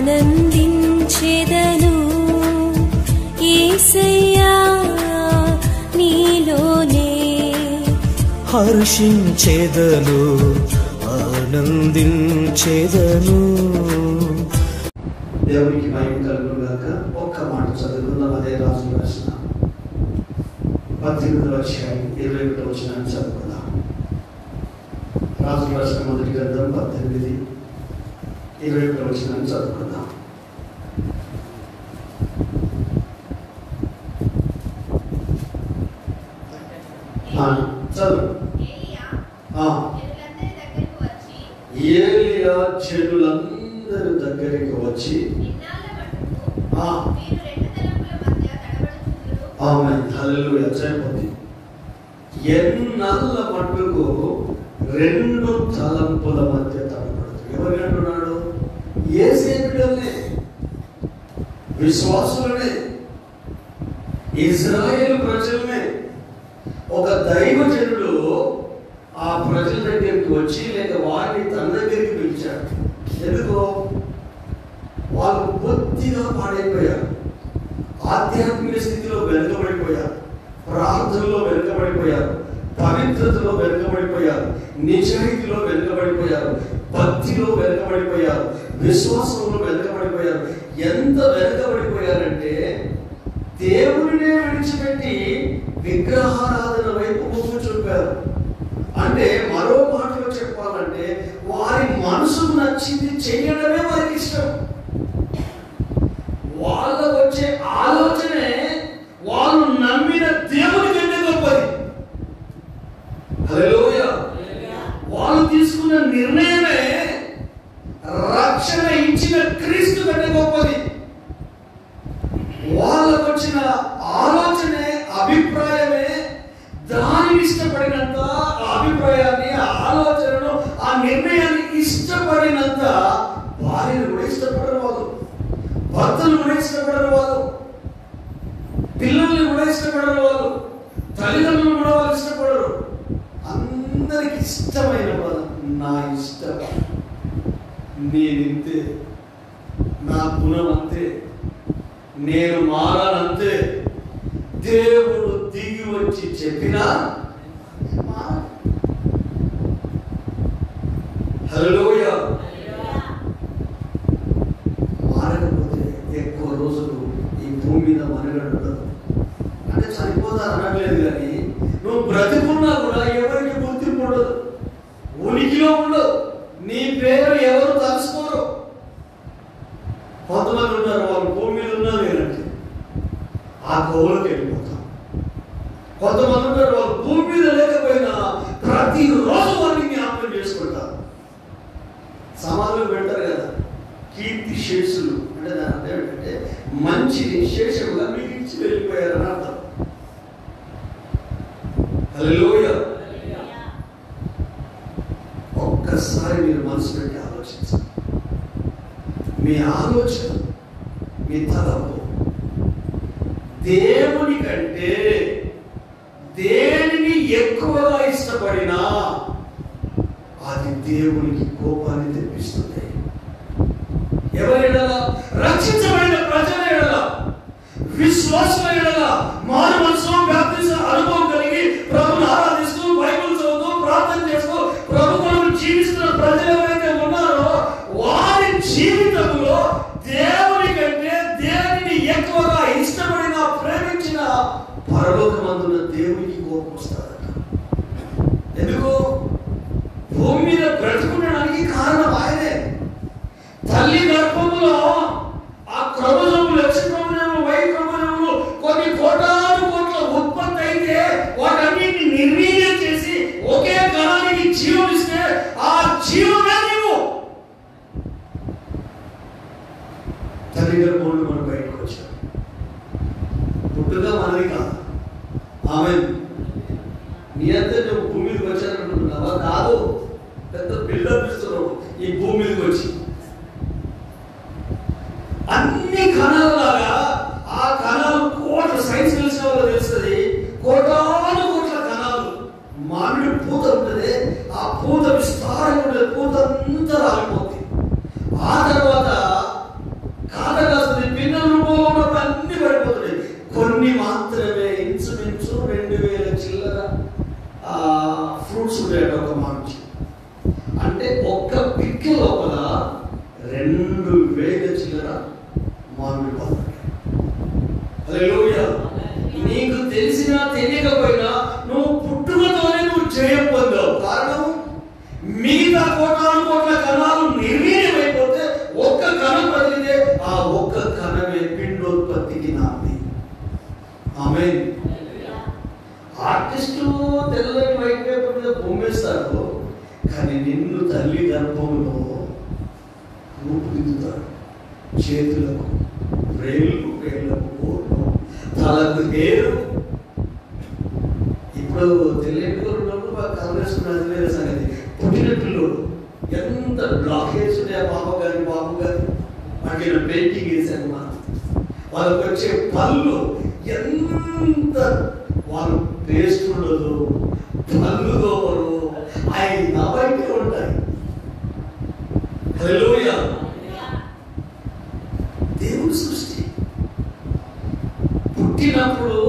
ఆనందించెదను యేసయ్యా నీలోనే, హర్షించెదను ఆనందించెదను. దేవునికి మహిమ కలుగును గాక. ఒక్క మాట చదువుకుందాం. అదే రాజు రాసిన 18వ అధ్యాయం 21వ వచనాన్ని చదువుకుందాం. రాజు రాసిన మొదటి గ్రంథం 18:21వ వచనాన్ని చదువుకుందాం. చదువు. ఏలియా జనులందరి దగ్గరికి వచ్చి ఆమేన్ హల్లెలూయా జయపతి. ఎన్నాళ్ళ మట్టుకు 2 తలంపుల మధ్య తడబడుతుంది. ఎవరు అంటున్నాడు? యేసే బిడ్డలనే, విశ్వాసులనే, ఇజ్రాయేలు ప్రజలనే. ఒక దైవజనుడు ఆ ప్రజల దగ్గరికి వచ్చి లేక వారిని తన దగ్గరికి పిలిచాడు. ఎందుకో? వాళ్ళు బొత్తిగా పాడైపోయారు, ఆధ్యాత్మిక స్థితిలో వెనుకబడిపోయారు, ప్రార్థనలో వెనుకబడిపోయారు, పవిత్రతలో వెనుకబడిపోయారు, నిజాయితీలో వెనుకబడిపోయారు, భక్తిలో వెనుకబడిపోయారు, విశ్వాసంలో వెనుకబడిపోయారు. ఎంత వెనుకబడిపోయారంటే దేవుడినే విడిచిపెట్టి విగ్రహారాధన వైపు మొగ్గు చూపారు. అంటే మరో మాటలో చెప్పాలంటే వారి మనసుకు నచ్చింది చేయడమే వారికి ఇష్టం. వాళ్ళకు వచ్చే ఆలోచనే వాళ్ళు నమ్మిన దేవుని కంటే గొప్పది. హల్లెలూయా. వాళ్ళు తీసుకున్న నిర్ణయమే రక్షణ ఇచ్చిన క్రీస్తు కంటే గొప్పది. వాళ్ళకు వచ్చిన ఆలోచనే, అభిప్రాయమే దానిని ఇష్టపడినంత, ఆ అభిప్రాయాన్ని, ఆ ఆలోచనను, ఆ నిర్ణయాన్ని ఇష్టపడినంత భార్యను కూడా ఇష్టపడరు వాళ్ళు, భర్తలు కూడా ఇష్టపడరు వాళ్ళు, పిల్లల్ని కూడా ఇష్టపడరు వాళ్ళు, తల్లిదండ్రులు కూడా వాళ్ళు ఇష్టపడరు. అందరికి ఇష్టమైన వాళ్ళు నా ఇష్టం, నేనింతే, నా గుణం అంతే, నేను మారానంతే. దేవుడు దిగి వచ్చి చెప్పినా హల్లెలూయా. మారకపోతే ఎక్కువ రోజులు ఈ భూమి మీద మనగడదు. అంటే చనిపోతారు అనట్లేదు, కానీ నువ్వు బ్రతికున్నా కూడా ఎవరికి గుర్తింపు ఉండదు, ఉనికిలో ఉండదు, నీ పేరు ఎవరు తలుసుకోరు. కొంతమంది ఉన్నారు, వాళ్ళు భూమి మీద ఉన్నా లేదంటే ఆ కోవలోకి వెళ్ళిపోతాం. కొంతమంది ఉన్నారు, వాళ్ళు భూమి మీద లేకపోయినా ప్రతిరోజు వారిని జ్ఞాపకం చేసుకుంటారు. సమాజంలో పెడతారు కదా కీర్తి శేషులు, అంటే దాని అర్థం ఏంటంటే మంచిని శేషముగా మీకు ఇచ్చి వెళ్ళిపోయారని అర్థం. హల్లెలూయా. ఒక్కసారి మీరు మనసు పెట్టి ఆలోచించండి. మీ ఆలోచన, మీ తలపు దేవుని కంటే దేనిని ఎక్కువగా ఇష్టపడినా అది దేవునికి కోపాన్ని తెప్పిస్తుంది. ఎవరి ఎడల? రక్షించబడిన ప్రజల ఎడల, విశ్వాసుల ఎడల, మారు మనసు బాప్తిస్మ అనుభవం కలిగి ప్రభువును ఆరాధిస్తూ, బైబిల్ చదువుతూ, ప్రార్థన చేస్తూ ప్రభు కొరకు జీవిస్తున్న ప్రజలు ఎవరైతే ఉన్నారో వారి జీవితంలో దేవుని కంటే దేనిని ఎక్కువగా ఇష్టపడిన, ప్రేమించిన పరలోకమందున్న దేవునికి కోపం వస్తారట. ఎందుకు? భూమి మీద బ్రతుకుండడానికి కారణం ఆయనే. తల్లి గర్భంలో ఆ క్రోమోజోములు, X క్రోమోజోములు, Y క్రోమోజోములు కొన్ని కోటాను కోట్ల ఉత్పత్తి అయితే వాటన్నిటిని నిర్వీర్యం చేసి ఒకే కణానికి జీవం ఇస్తే ఆ జీవమే నీవు. తల్లి గర్భంలో మనం బయటకు వచ్చాం. పుట్టుక మనది కాదు. ఆమేన్. నీ అంతా నువ్వు భూమి మీదకి వచ్చానంటున్నావా? కాదు. పెద్ద బిల్డప్ ఇస్తున్నావు ఈ భూమి మీదకి వచ్చి. అన్ని కణాలలాగా ఆ కణాలు కోట్ల, సైన్స్ తెలిసిన వాళ్ళు తెలుస్తుంది, కోటాను కోట్ల కణాలు. మామిడి పూత ఉంటుంది, ఆ పూత విస్తారంగా ఉంటుంది, పూత అంతా రాలిపోతుంది. ఆ తర్వాత పుంజుతాడు. చేతులకు వేళ్ళకు కోట్లు, తలకు హేరు. ఇప్పుడు తెలియని కథ వేసుకున్నది వేరే సంగతి. పుట్టిన పిల్లోడు ఎంత బ్లాకేజ్ ఉన్నాయి బాబు కానీ వాటికి పెయింటింగ్ వేసాను మనం. వాళ్ళకి వచ్చే పళ్ళు ఎంత వాళ్ళు పేస్ట్ ఉండదు, పళ్ళు దోమలు అవి నా బయటే ఉంటాయి. హల్లెలూయా. దేవుని సృష్టి. పుట్టినప్పుడు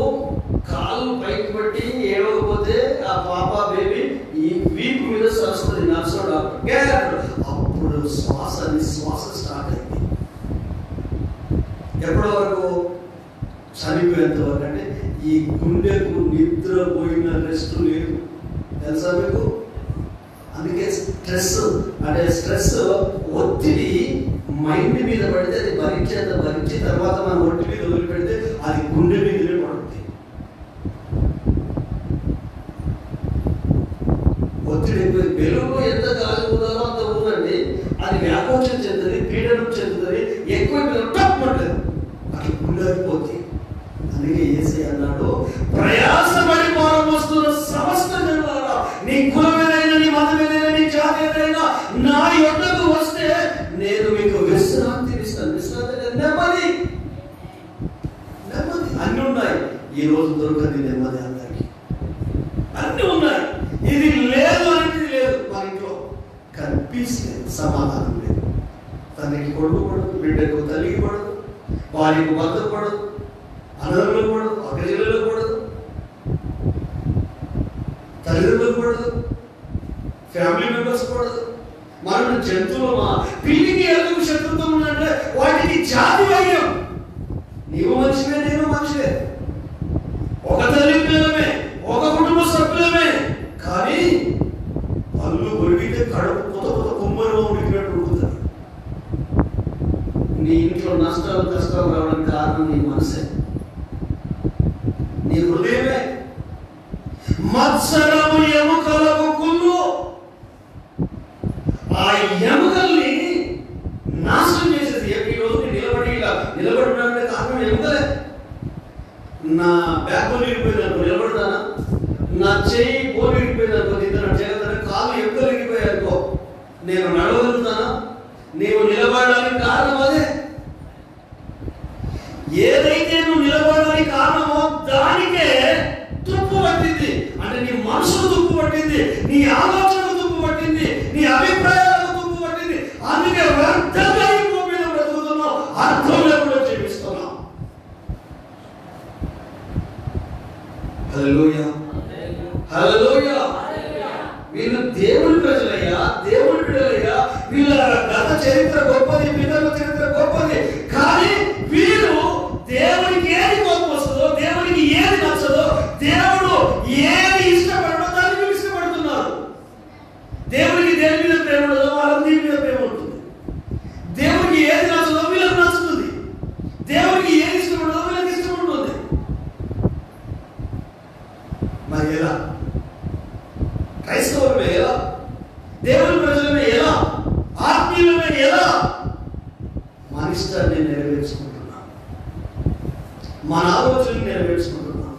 కాళ్ళు పైకి పట్టి ఏడవకపోతే ఆ పాప బేబీ ఈ వీపు మీద సరుస్తుంది, నర్సోడు. అప్పుడు నిశ్వాస స్టార్ట్ అయింది. ఎప్పటి వరకు? చనిపోయేంత వరకు. అంటే ఈ గుండెకు నిద్రపోయిన రెస్ట్ లేదు, తెలుసా మీకు? అందుకే స్ట్రెస్ ఒత్తిడి మైండ్ మీద పడితే అది భరించి తర్వాత మన ఒంటి మీద వదిలిపెడితే అది గుండె మీదనే పడుతుంది. ఒత్తిడి ఎక్కువ. వెలుగు ఎంత గాలి ఊదాలో అంత ఊదండి, అది వ్యాకోచం చెందుతుంది, పీడనం చెందుతుంది, ఎక్కువ టప్ ఉంటుంది, అట్లా గుండె అయిపోతుంది. అందుకే యేసయ్య అన్నాడు, ప్రయాసపడి భారం వస్తున్న సమస్త జనులారా, నీ కులమేదైనా, నీ మతమేదైనా, నీ జాతి ఏదైనా నా యొద్దకు వస్తే నేను మీకు విశ్రాంతిని ఇస్తాను. విశ్రాంతి నెమ్మది. అన్ని ఉన్నాయి. ఈ రోజు దొరకదు నెమ్మది అందరికి. అన్ని ఉన్నాయి. ఇది లేదు అనేది లేదు మన ఇంట్లో. కానీ పీస్ లేదు, సమాధానం లేదు. తండ్రికి కొడుకు పడదు, బిడ్డకు తల్లికి పడదు, వారికి భర్తకు పడదు, అన్నదమ్ములకు పడదు, అక్కజనులకు పడదు, తల్లిదండ్రులకు పడదు, ఫ్యామిలీ మెంబర్స్ పడదు. మనం జంతువులమా? పిల్లికి ఎందుకు శత్రుత్వం ఉందంటే వాటికి జాతి వైద్యం. నీవు మనిషివే, నేను మనిషివే, ఒక తల్లి పిల్లలమే, ఒక కుటుంబ సభ్యులమే. కానీ పళ్ళు కొరిగితే కడుపు కొత్త కుమ్మరిలో ఉడికినట్టు ఉడుకుతుంది. నీ ఇంట్లో నష్టాలు కష్టాలు రావడానికి కారణం నీ మనసే, నీ హృదయమే. మత్సరము ఎముకలకు కుళ్ళు. ఆ ఎముకల్ని నాశనం చేసేది. ఈ రోజు నిలబడినాడే కారణం ఎముకలే. నా బ్యాక్ బోన్ ఇరిగిపోయిందనుకో నిలబడతానా? నా చెయ్యి బోన్ ఇరిగిపోయిందనుకో, నిద్ర చేయగలుగుతానా? కాళ్ళు ఎముకలు ఇరిగిపోయానుకో నేను నడవగలుగుతానా? నీవు నిలబడడానికి కారణం అదే. ఏదైతే నువ్వు నిలబడడానికి కారణమో దానికే తుప్పు పట్టింది. అంటే నీ మనసుకు తుప్పు పట్టింది, నీ ఆలోచనకు తుప్పు పట్టింది, నీ అభిప్రాయాలకు తుప్పు పట్టింది. అందుకే వ్యర్థంగా ఈ భూమి మీద బ్రతుకుతున్నావు, అర్థం లేకుండా జీవిస్తున్నావు. హల్లెలూయా, హల్లెలూయా. వీళ్ళు దేవుని ప్రజలయ్యా, దేవుని బిడ్డలయ్యా. వీళ్ళ గత చరిత్ర గొప్పది, పితరుల చరిత్ర గొప్పది. కానీ వీరు దేవునికి ఏది కోపం వస్తుందో, దేవునికి ఏది నచ్చదో, దేవుడు ఏది ఇష్టపడదో దాన్ని వీళ్ళు ఇష్టపడుతున్నారు. దేవునికి దేని మీద ప్రేమ ఉండదో వాళ్ళకి దీని మీద ప్రేమ ఉంటుంది. దేవునికి ఏది నచ్చదో వీళ్ళకి నచ్చుతుంది, దేవునికి ఏది ఇష్టపడదో వీళ్ళకి ఇష్టం ఉంటుంది. మరి ఎలా? క్రైస్తవులమే ఎలా? దేవుని ప్రజలమే ఎలా? ఆత్మీయులమే ఎలా? మన ఇష్టాన్ని నెరవేర్చుకుంటున్నాం, మన ఆలోచనలు నెరవేర్చుకుంటున్నాం.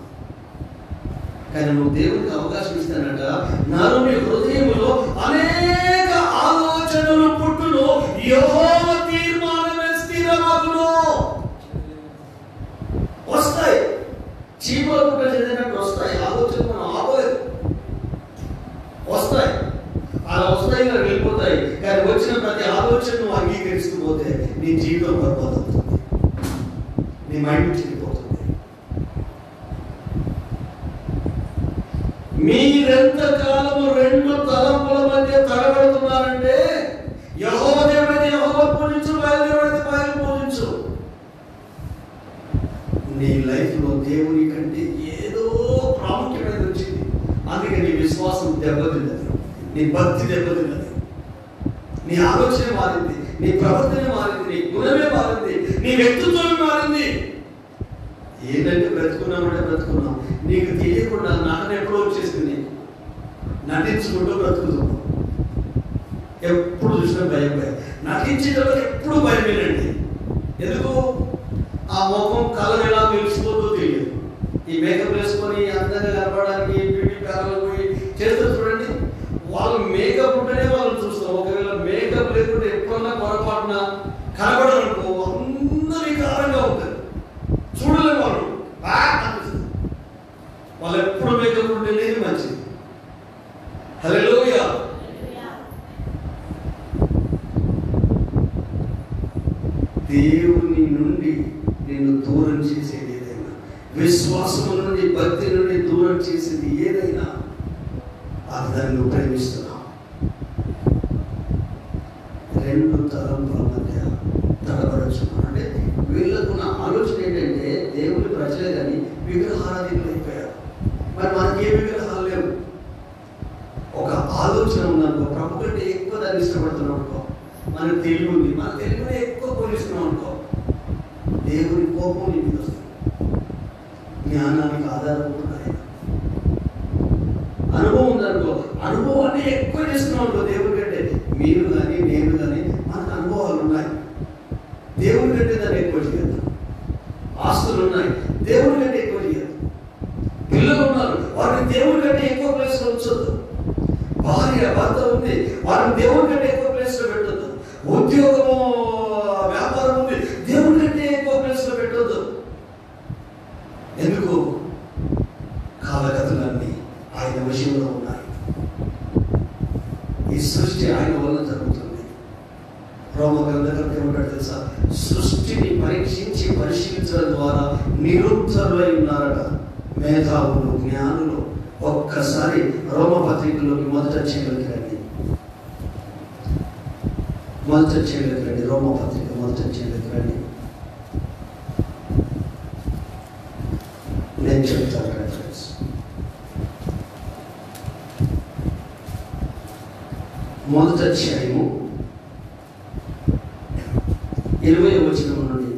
కానీ నువ్వు దేవునికి అవకాశం ఇస్తానట, నాలో నీ హృదయంలో అనేక ఆలోచనలు పుట్టును, యెహోవా తీర్మానమే స్థిరమగును. వస్తాయి, చీమలు పుట్ట చెందినట్టు వస్తాయి ఆలోచనలు. మనం ఆపలేదు, వస్తాయి. అలా వస్తాయి, అలా వెళ్ళిపోతాయి. కానీ వచ్చిన ప్రతి ఆలోచనను అంగీకరిస్తూ పోతే నీ జీవితం బర్బాదవుతుంది, నీ మైండ్ చెడిపోతుంది. మీరెంత కాలము రెండు తలంపుల మధ్య తడబడుతున్నారంటే, యెహోవా దేవుడైతే యెహోవా పూజించు, బయలు దేవుడైతే బయలు పూజించు. నీ లైఫ్ లో దేవుని కంటే ఏదో ప్రాముఖ్యమైనది వచ్చింది. అందుకే నీ విశ్వాసం దెబ్బతిన్నది, నీ భక్తి దెబ్బతిన్నది, నీ ఆలోచన మారింది, నీ ప్రవర్తన మారింది, నీ గుణమే మారింది, నీ వ్యక్తిత్వమే మారింది. ఏంటంటే బ్రతుకున్నామంటే బ్రతుకున్నాం, నీకు తెలియకుండా నటన ఎప్పుడో వచ్చేసింది. నీకు నటించుకుంటూ బ్రతుకుతున్నావు. ఎప్పుడు చూసినా భయం భయం. నటించేటప్పుడు ఎప్పుడు భయమేనండి. ఎందుకు? ఆ ముఖం కలర్ ఎలా మెలిసిపోతుందో తెలియదు. ఈ మేకప్ వేసుకొని అందంగా కనపడడానికి బ్యూటీ పార్లర్ పోయి చేస్తారు చూడండి. వాళ్ళు మేకప్ ఉంటేనే వాళ్ళు చూస్తాం. ఒకవేళ మేకప్ లేకుంటే ఎప్పుడన్నా పొరపాటున కనపడనుకో అందరి కారంగా ఉంటుంది, చూడలేము. వాళ్ళు అనిపిస్తుంది. వాళ్ళు ఎప్పుడు మేకప్ ఉంటేనే మంచిది. హల్లెలూయా. దేవుని నుండి నిన్ను దూరం చేసేది ఏదైనా, విశ్వాసం నుండి భక్తి నుండి దూరం చేసేది ఏదైనా, అది దాన్ని నువ్వు ప్రేమిస్తున్నావు. రెండు తలంపుల మధ్య తడబడచ్చు. అంటే వీళ్ళకున్న ఆలోచన ఏంటంటే దేవుని ప్రజలే కానీ విగ్రహారాధికులు అయిపోయారు. మరి మనకి ఏ విగ్రహాలు లేవు. ఒక ఆలోచన ఉందనుకో, ప్రభు కంటే ఎక్కువ దాన్ని ఇష్టపడుతున్నాం అనుకో, మనకు తెలివి ఉంది, మన తెలుగునే ఎక్కువ పోలిస్తున్నాం అనుకో, దేవుని కోపం నీకు వస్తుంది. జ్ఞానానికి ఆధారం ఉంటుంది ఆయన. అనుభవం ఉందనుకో, అనుభవాన్ని ఎక్కువ చేస్తున్నాం అనుకో దేవుడి కంటే. మీరు కానీ నేను కానీ మనకు అనుభవాలు ఉన్నాయి, దేవుడి కంటే దాన్ని ఎక్కువ చేయదు. ఆస్తులు ఉన్నాయి, దేవుడి కంటే ఎక్కువ చేయదు. పిల్లలు ఉన్నారు, వారిని దేవుడి కంటే ఎక్కువ ప్లేస్లో ఉంచొద్దు. భార్య భర్త ఉంది, వారిని దేవుడి కంటే ఎక్కువ ప్లేస్లో పెట్టొద్దు. ఉద్యోగము వ్యాపారం ఉంది, దేవుడి కంటే ఎక్కువ ప్లేస్లో పెట్టొద్దు. ఎందుకు? కాలగతులన్నీ ఆయన విషయంలో ఉన్నాయి. ఈ సృష్టి ఆయన వల్ల జరుగుతుంది. రోమ గ్రంథకర్త ఏమంటాడు తెలుసా? సృష్టిని పరీక్షించి పరిశీలించడం ద్వారా నిరుత్తరులై ఉన్నారట మేధావులు, జ్ఞానులు. ఒక్కసారి రోమపత్రికలోకి మొదట చేయగలిగిరండి, రోమపత్రిక మొదట చేయగలిగిరండి. నేను చెప్తాను రెఫరెన్స్. మొదట అధ్యాయము 20వ వచనం నుండి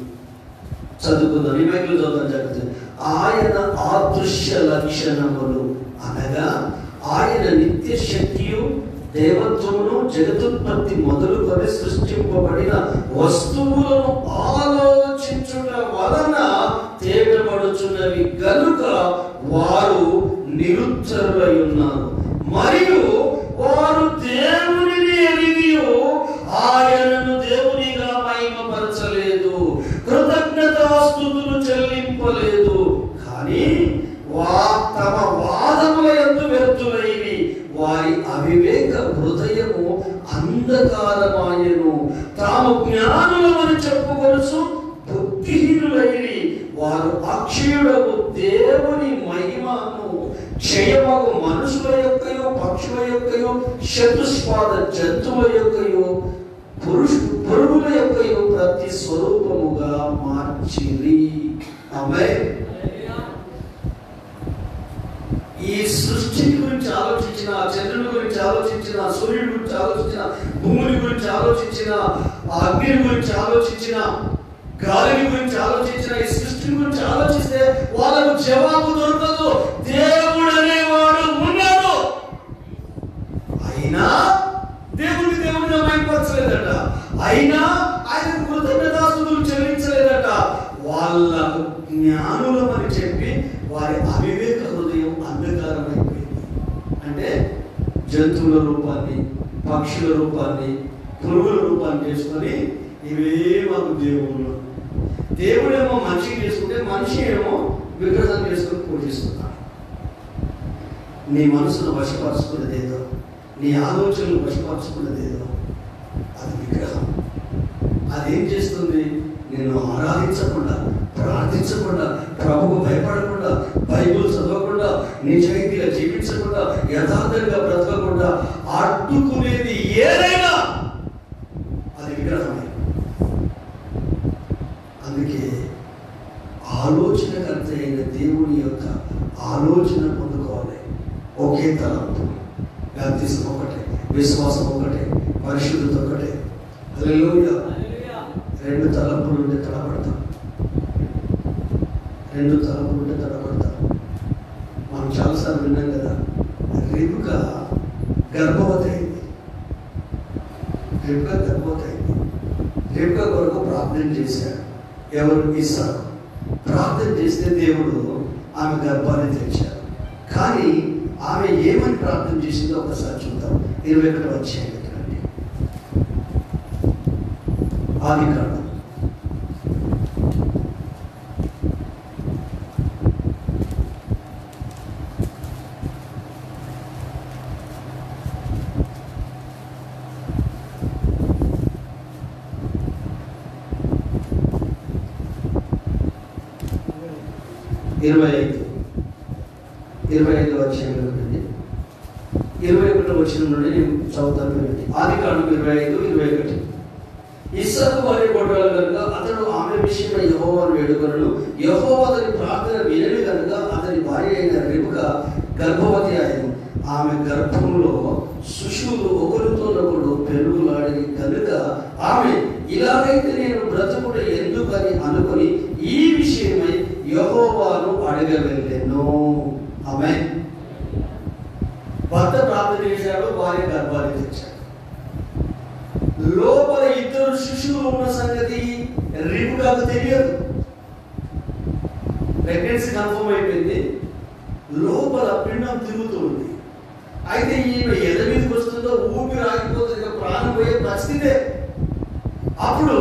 చదువుకుందాం. ఈ మైకులు చదువుతాను జాగ్రత్త. ఆయన అదృశ్య లక్షణములు అనగా ఆయన నిత్య శక్తియు దేవత్వమును జగతుత్పత్తి మొదలుకొని సృష్టింపబడిన వస్తువులను ఆలోచించుట వలన తేటపడుచున్నవి గనుక వారు నిరుత్తరులై ఉన్నారు. మరియు వారు దేవునిని ఎరిగి ఆయనను దేవునిగా మహిమపరచలేదు, కృతజ్ఞతాస్తుతులు చెల్లింపలేదు. కానీ తమ వాదముల యందు వ్యర్థులైవి. వారి అవివేక హృదయము అంధకారమాయను. తాము జ్ఞానులమని చెప్పుకొనుచు బుద్ధిహీనులైరి. వారు అక్షయుడకు దేవుని మహిమను క్షయమగు మనుషుల యొక్కయో పక్షుల యొక్కయో చతుష్పాద జంతువుల యొక్కయో పురుగుల యొక్కయో ప్రతి స్వరూపముగా మార్చిరి. ఆమేన్. ఈ సృష్టిని గురించి ఆలోచించిన, చంద్రుని గురించి ఆలోచించిన, సూర్యుడి గురించి ఆలోచించిన, భూమిని గురించి ఆలోచించిన, అగ్ని గురించి ఆలోచించిన, గాలిని గురించి ఆలోచించిన, ఈ సృష్టిని గురించి ఆలోచిస్తే వాళ్ళకు జవాబు దొరకదు. దేవుడు అనేవాడు ఉన్నాడు, అయినా దేవుడిని మైపరచలేదట, అయినా ఆయన కృతజ్ఞతాస్తుతులు చెల్లించలేదట. వాళ్ళకు జ్ఞానులమని చెప్పి వారి అవివేక హృదయం అంధకారం అయిపోయింది. అంటే జంతువుల రూపాన్ని, పక్షుల రూపాన్ని, పురుగుల రూపాన్ని చేసుకొని ఇవే మాకు దేవుళ్ళు. దేవుడేమో మనిషికి చేసుకుంటే మనిషి ఏమో విగ్రహం చేసుకొని పూజిస్తున్నాడు. నీ మనసును వశపరుచుకున్నదేదో, నీ ఆలోచనలు వశపరుచుకున్నదేదో అది విగ్రహం. అదేం చేస్తుంది? నిన్ను ఆరాధించకుండా, ప్రార్థించకుండా, ప్రభువు భయపడకుండా, బైబిల్ చదవకుండా, నిజాయితీగా జీవించకుండా, యథార్థంగా బ్రతకకుండా అడ్డుకునేది ఏదైనా అది విగ్రహమే. అందుకే ఆలోచనకర్త అయిన దేవుని యొక్క ఆలోచన పొందుకోవాలి. ఒకే తలంపు, బాప్తిసం ఒకటే, విశ్వాసం ఒకటే, పరిశుద్ధత ఒకటే. హల్లెలూయా. రెండు తలంపులు ఉంటే తడబడతాం, మనం చాలాసార్లు విన్నాం కదా. రిబ్కా గర్భవతి అయింది. కొరకు ప్రార్థన చేశాడు. ఎవరు? ఇస్సాకు. ప్రార్థన చేస్తే దేవుడు ఆమె గర్భాన్ని తెచ్చాడు. కానీ ఆమె ఏమని ప్రార్థన చేసిందో ఒకసారి చూద్దాం. 21వ అధ్యాయం రండి. ఆదికాండం 25వ అధ్యాయంలో నుండి 21వ వచనం నుండి నేను చదువుతాను. ఆదికాండం 25:21. ఇస్సాకు భార్య గొడ్రాలు కనుక అతడు ఆమె విషయమై యెహోవాను వేడుకొనెను. యెహోవా అతని ప్రార్థన వినెను కనుక అతని భార్య అయిన రిబ్కా గర్భవతి అయ్యను. ఆమె గర్భంలో శిశువులు ఒకరితోనొకడు పెరుగులాడిని కనుక ఆమె ఇలాగైతే నేను బ్రతుకుట ఎందుకని అనుకుని ఈ విషయమై యెహోవాను అడగవెళ్ళెను. ఆమేన్. భర్త ప్రార్థన చేశాడు, భార్య గర్భాన్ని తెచ్చాడు. లోపల ఇద్దరు శిశువులు ఉన్న సంగతి రిబ్కాకు తెలియదు. ప్రెగ్నెన్సీ కన్ఫర్మ్ అయిపోయింది, లోపల పిండం తిరుగుతుంది. అయితే ఈమె ఎద మీదకి వస్తుందో ఊపిరి ఆగిపోతుంది, ప్రాణం పోయే పరిస్థితే. అప్పుడు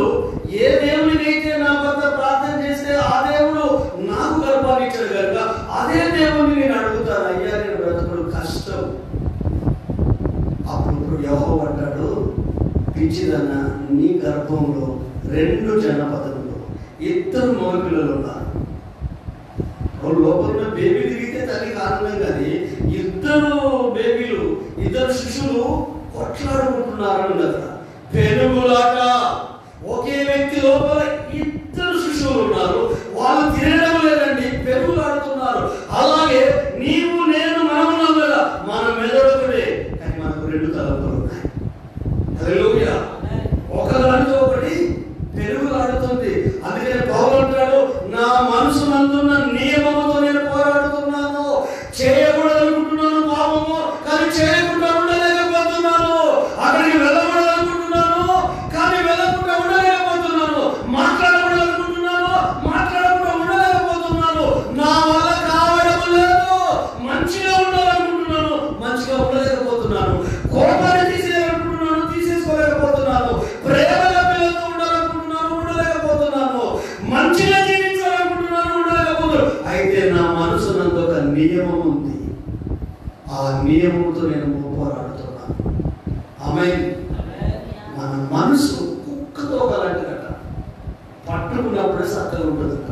ఏ దేవునికైతే నా భర్త ప్రార్థన చేస్తే ఆ దేవుడు నాకు గర్భాన్ని ఇచ్చాడు కనుక అదే దేవుడిని నేను అడుగుతాను, అయ్యా నేను బ్రతుకుడు కష్టం. అప్పుడు యెహోవా అంటాడు, పిచ్చిదన్న నీ గర్భంలో 2 జనపదములు, 2 మగపిల్లలు ఉన్నారు. లోపల బేబీ తిరిగితే తల్లికి ఆనందం, కానీ 2 బేబీలు, 2 శిశువులు కొట్లాడుకుంటున్నారని కదా. పెనుగులాట. ఒకే వ్యక్తి లోపల 2 శిశువులు ఉన్నారు, వాళ్ళు తినడం లేదండి, పెరుగులాడుతున్నారు. అలాగే నీవు నేను మనమున్నాం కదా, మన మెదడుకుడే, కానీ మనకు 2 తలంపులు ఉన్నాయి. హల్లెలూయా. ఒకదానితో ఒకటి పెరుగులాడుతుంది. అందుకని పౌలు అంటాడు, నా మనసు నందున్న నియమముతో నేను పోరాడుతున్నాను. చేయకూడదనుకుంటున్నాను పాపము, కానీ చేయకుండా ఉండలేకపోతున్నాను. అక్కడికి వెళ్ళకూడదనుకుంటున్నాను, కానీ వెళ్ళకుండా ఉండలేకపోతున్నాను. మాట్లాడకూడదనుకుంటున్నాను, మాట్లాడకుండా ఉండలేకపోతున్నాను. నా వల్ల కావడం లేదు. మంచిగా ఉండాలనుకుంటున్నాను, మంచిగా ఉండలేకపోతున్నాను. కోపాన్ని తీసేయాలనుకుంటున్నాను, తీసేసుకోలేకపోతున్నాను. ప్రేమగా పిల్లలతో ఉండాలనుకుంటున్నాను, ఉండలేకపోతున్నాను. మంచిగా జీవించాలనుకుంటున్నాను, ఉండలేకపోతున్నాను. అయితే నా మనసు నందు ఒక నియమం ఉంది, ఆ నియమంతో నేను పోరాడుతున్నాను. ఆమేన్. మన మనసు కుక్కతో కలంటట, పట్టుకున్నప్పుడే చక్కగా ఉంటుందట.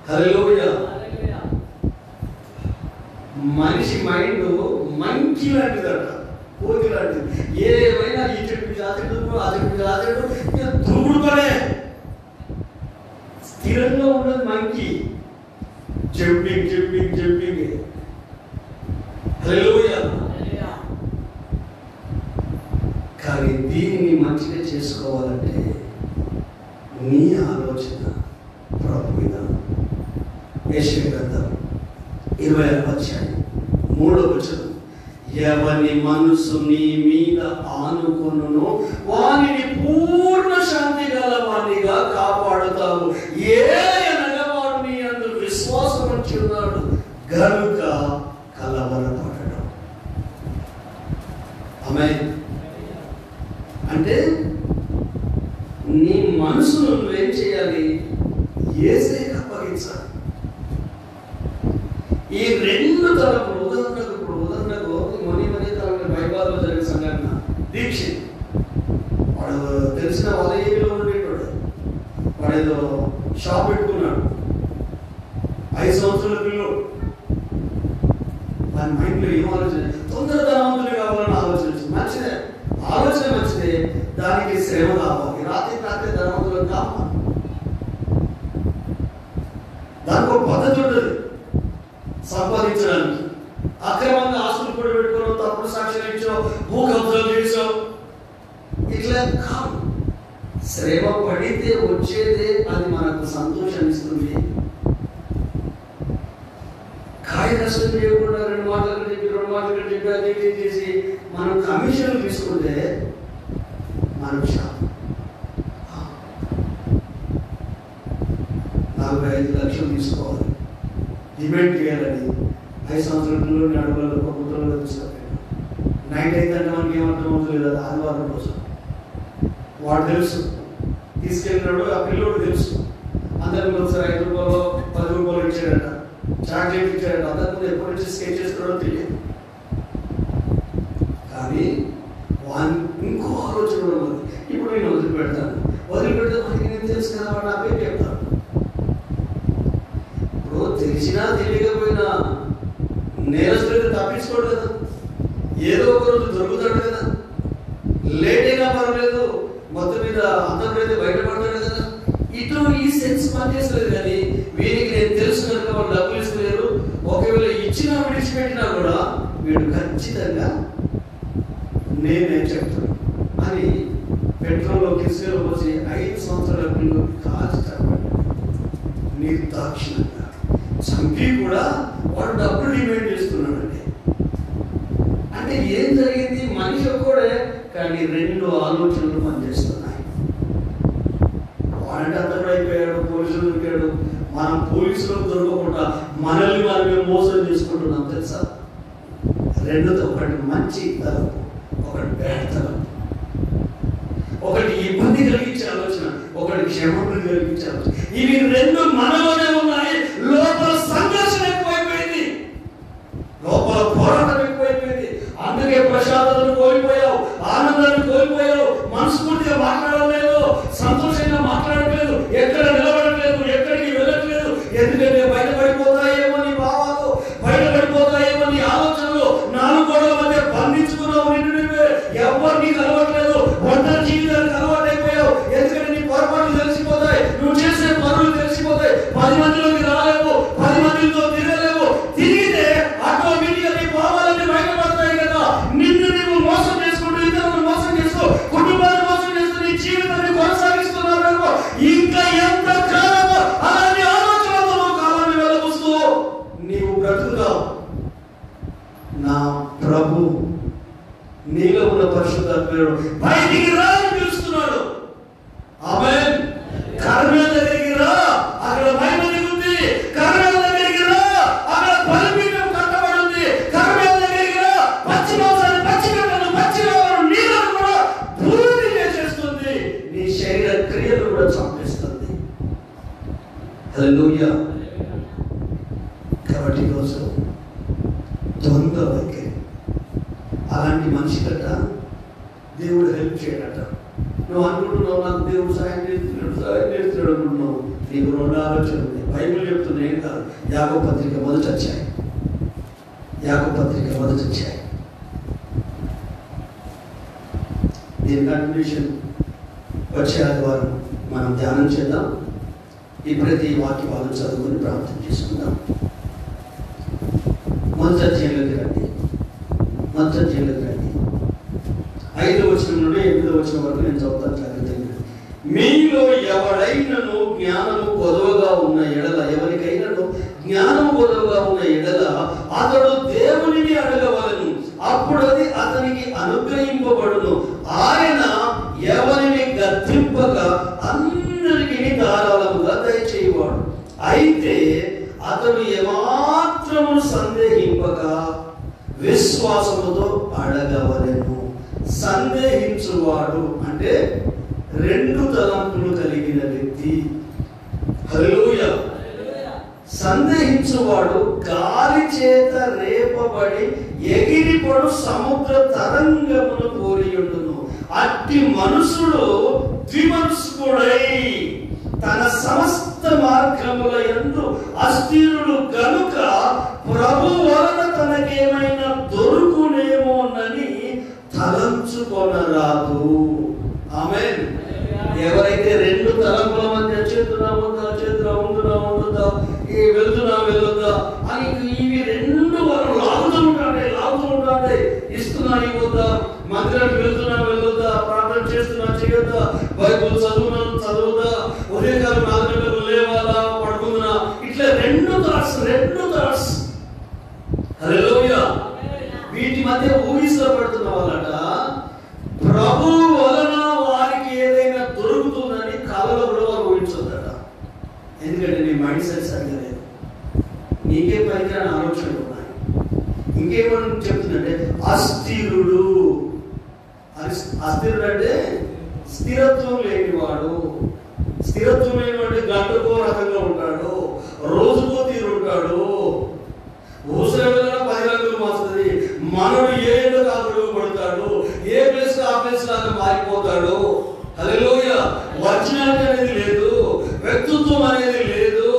హల్లెలూయా. మనిషి మైండ్ మంకి లాంటిదట, కోతి లాంటిది. ఏమైనా ఈ చెట్టు జాతడు, ఆ చెట్టు జాతడు, దూకుడు పనే, స్థిరంగా ఉండదు monkey. Jumping jumping jumping. Hallelujah. కానీ దీనిని మంచిగా చేసుకోవాలంటే నీ ఆలోచన ప్రభు విధానం. యెషయా గ్రంథం 20వ అధ్యాయం 3వ వచనం. ఎవని మనసు నీ మీద ఆనుకొనునో వానిని పూర్ణ శాంతి గల వానిగా కాపాడుతావు. ఏలయనగా వాడు నీ యందు విశ్వాసం ఉంచి ఉన్నాడు గనుక కలవరపడడం. ఆమేన్. అంటే నీ మనసును నువ్వేం చేయాలి? యేసుకి అప్పగించాలి. ఈ 2 తరపులు, ఉదాహరణకు మనీ తరపున బైబిల్లో జరిగిన సంఘటన. దీక్షిత్ వాడు తెలిసిన వాళ్ళ ఏరియాలో ఉండేవాడు. వాడు ఏదో షాప్ పెట్టుకున్నాడు, 5 సంవత్సరాల పిల్లలు. వాడి మైండ్లో ఏం ఆలోచన? తొందరధనవంతులు కావాలని ఆలోచన. మంచిదే, ఆలోచన మంచిదే, దానికి శ్రమ కావాలి. రాత్రి ధనవంతులు కావాలి, దానికి ఒక పద్ధతి ఉంటుంది సంపాదించడానికి. అక్రమంగా ఆస్తులు కూడా పెట్టుకోవడం, తప్పుడు సాక్ష్యం ఇచ్చావు, భూ కబ్జాలు చేసావు, ఇట్లా కాదు. శ్రమ పడితే వచ్చేదే అది మనకు సంతోషాన్ని ఇస్తుంది. కాయ నష్టం చేయకుండా 2 మాటలు చెప్పి అది చేసి మనం కమిషన్లు తీసుకుంటే మనకు శాపం. 45 లక్షలు తీసుకోవాలి, డిమాండ్ చేయాలని 5 సంవత్సరాలలో అడుగులలో ప్రభుత్వంలో తీసుకెళ్ళాను. నైట్ అయితే మనకి ఏమర్థం అవుతుంది కదా, ఆదివారం రోజు వాడు తెలుసు తీసుకెళ్ళినాడు, ఆ పిల్లోడు తెలుసు. అందరికి ఒకసారి 5 రూపాయలు 10 రూపాయలు ఇచ్చాడట, చాక్లెట్ ఇచ్చాడట. అందరి ఎప్పటి నుంచి స్కేట్ చేస్తాడో తెలియదు. కానీ వాని ఇంకో ఆలోచన ఉన్నది. ఇప్పుడు నేను వదిలిపెడతాను, వదిలిపెడితే మనకి నేను తెలుసు కదా, వాడు నా పేరు చెప్తాను. ఇప్పుడు తెలిసినా తెలియకపోయినా నేరస్తులైతే తప్పించుకోడు కదా, ఏదో ఒక రోజు దొరుకుతాడు కదా. లేట్ అయినా పర్వాలేదు, మొత్తం మీద అందరికైతే బయటపడతాడు కదా. ఇటు ఈ సెన్స్ పనిచేస్తలేదు. కానీ వీరికి నేను తెలుసు కనుక వాళ్ళు డబ్బులు ఇస్తలేరు, ఒకవేళ ఇచ్చినా విడిచిపెట్టినా కూడా వీడు ఖచ్చితంగా నేనే చెప్తాను అని పెట్రోల్లో కిసులో వచ్చి 5 సంవత్సరాల పిల్లలు కాల్చుతాడు. నిర్దాక్షిణంగా చంపి కూడా వాడు డబ్బులు డిమాండ్ చేస్తున్నాడండి. అంటే ఏం జరిగింది? మనిషి ఒక్కడే, కానీ 2 ఆలోచనలు పనిచేస్తున్నాయి. వాడంటే అంతటా అయిపోయాడు, పోలీసులు దొరికాడు. మనం పోలీసులకు దొరకకుండా మనల్ని మనమే మోసం చేసుకుంటున్నాం తెలుసా. 2, ఒకటి మంచి తలపు, ఒకటి బ్యాడ్ తలపు. ఒకటి ఇబ్బంది కలిగించే ఆలోచన, ఒకటి క్షేమం కలిగించే ఆలోచన. ఇవి 2 మనలోనే ఉన్నాయి. లోపల సంఘర్షణ ఎక్కువైపోయింది, లోపల పోరాటం ఎక్కువైపోయింది. అందుకే ప్రశాంతతను కోల్పోయావు, ఆనందాన్ని కోల్పోయావు, మనస్ఫూర్తిగా మాట్లాడలేదు, సంతోషంగా మాట్లాడలేదు, ఎక్కడ నిలబడట్లేదు, ఎక్కడికి వెళ్ళట్లేదు. ఎందుకంటే బయటపడిపోతాయేమో నీ భావాలు, బయటపడిపోతాయేమో నీ ఆలోచనలు. 4 గోడల మధ్య బంధించుకున్నావు నిన్ను నువ్వే. ఎవరు నీకు అలవాట్లేదు, ఒంటరి జీవితానికి అలవాటైపోయావు. ఎందుకంటే నీ పొరపాట్లు తెలిసిపోతాయి, నువ్వు చేసే పనులు తెలిసిపోతాయి. 10 మందిలోకి రాలేవు, 10 మందితో తిరగలేవు. తిరిగితే ఆటోమేటిక్గా నీ భావాలన్నీ బయటపడతాయి కదా. నిన్ను నువ్వు మోసం చేసుకుంటూ, ఇతరులను మోసం చేస్తూ, కుటుంబాన్ని మోసం చేస్తూ నీ జీవితాన్ని కొనసాగిస్తున్నావు. ఇంకా ఎంత కాలమో అలాంటి ఆలోచనలతో నువ్వు కాలాన్ని వెళ్ళబుస్తూ నీవు బ్రతుకుతావు. నా ప్రభు నీలో ఉన్న పరిశుద్ధాత్ముడు బయటికి రా అని పిలుస్తున్నాడు. ఆమేన్. కర్మేల దగ్గరికి రా, అక్కడ మహిమ ఉంది. కర్మేల దగ్గరికి రా, అక్కడ బలిపీఠం కట్టబడి ఉంది. కర్మేల దగ్గరికి రా, పచ్చి మాంసాన్ని, పచ్చి గడ్డను, పచ్చి రోగాలను, నీళ్ళను కూడా పూర్తి చేసేస్తుంది. నీ శరీర క్రియలు కూడా చంపేస్తుంది. హల్లెలూయా. కాబట్టి ఈరోజు ద్వంద్వ వైఖరి. అలాంటి మనిషి కట్ట దేవుడు హెల్ప్ చేయడట. నువ్వు అనుకుంటున్నావు నాకు దేవుడు సాయం చేస్తున్నాడు అనుకుంటున్నావు. నీకు 2 ఆలోచనలు ఉన్నాయి. బైబిల్ చెప్తున్నా, ఏం కాదు. యాకోబు పత్రిక మొదటి అధ్యాయం, యాకోబు పత్రిక మొదటి అధ్యాయం. దీని కంటిన్యూషన్ వచ్చే ఆదివారం మనం ధ్యానం చేద్దాం. ఇప్పుడైతే ఈ వాక్యాలను చదువుకొని ప్రార్థన చేసుకుందాం. మొదటి అధ్యాయంలోకి రండి, మొదటి అధ్యాయంలోకి రండి. 5వ వచనం నుండి 8వ వచనం వరకు నేను చదువుతాను, జాగ్రత్తగా. మీలో ఎవడైనను జ్ఞానము కొదవగా ఉన్న ఎడల, ఎవరికైనాను జ్ఞానము కొదవగా ఉన్న ఎడల అతడు దేవునిని అడగవలెను, అప్పుడు అది అతనికి అనుగ్రహింపబడును. ఆయన ఎవరిని గద్దింపక అందరికీ ధారాళముగా దయచేయవాడు. అయితే అతడు ఏమాత్రము సందేహింపక విశ్వాసముతో అడగవలెను. సందేహించువాడు అంటే 2 తలంపులు కలిగిన వ్యక్తి. హల్లెలూయా. సందేహించువాడు గాలి చేత రేపబడి ఎగిరిపడు సముద్ర తరంగమును కోరియుండును. అట్టి మనుషుడు ద్విమనస్కుడై తన సమస్త మార్గముల యందు అస్థిరుడు గనుక ప్రభు వలన తనకేమైనా దొరుకునేమోనని తలంచుకొనరాదు. ఆమేన్. ఎవరైతే 2 తలంపుల మధ్య చేతున్నా ఉందా, చేతున్నా ఉండునా ఉండుదా, వెళ్తున్నా వెళ్ళొద్దా అని ఇవి 2 వారు లాగుతూ ఉంటాయి. ఇస్తున్నా ఇవ్వద్దా, మందిరానికి వెళ్తున్నా వెళ్ళొద్దా, ప్రార్థన చేస్తున్నా చేయొద్దా, బైబుల్ చదువుదా, ఉదయకాలం 4 గంటలకు లేవాలా, పడుకుందా, ఇట్లా 2 థాట్స్. హల్లెలూయా. వీటి మధ్య ఊగిసలో పడుతున్న వాళ్ళట ప్రభు వలన వారికి ఏదైనా దొరుకుతుందని ఎందుకంటే నీ మైండ్ సెట్ సరిగా లేదు, నీకే పనికిరాని ఆలోచనలు ఉన్నాయి. ఇంకేమని చెప్తుందంటే అస్థిరుడు. అస్థిరుడు అంటే స్థిరత్వం లేనివాడు. స్థిరత్వం లేనివాడు గంటకో రకంగా ఉంటాడు, రోజుకో తీరు ఉంటాడు. ఊసరగా 10 రంగులు మారుతుంది. మనడు ఏ కాకుడు పడతాడు, ఏ ప్లేస్ ఆ ప్లేస్ లాగా మారిపోతాడు. హల్లెలూయా. ఒరిజినాలిటీ అనేది లేదు, వ్యక్తిత్వం అనేది లేదు.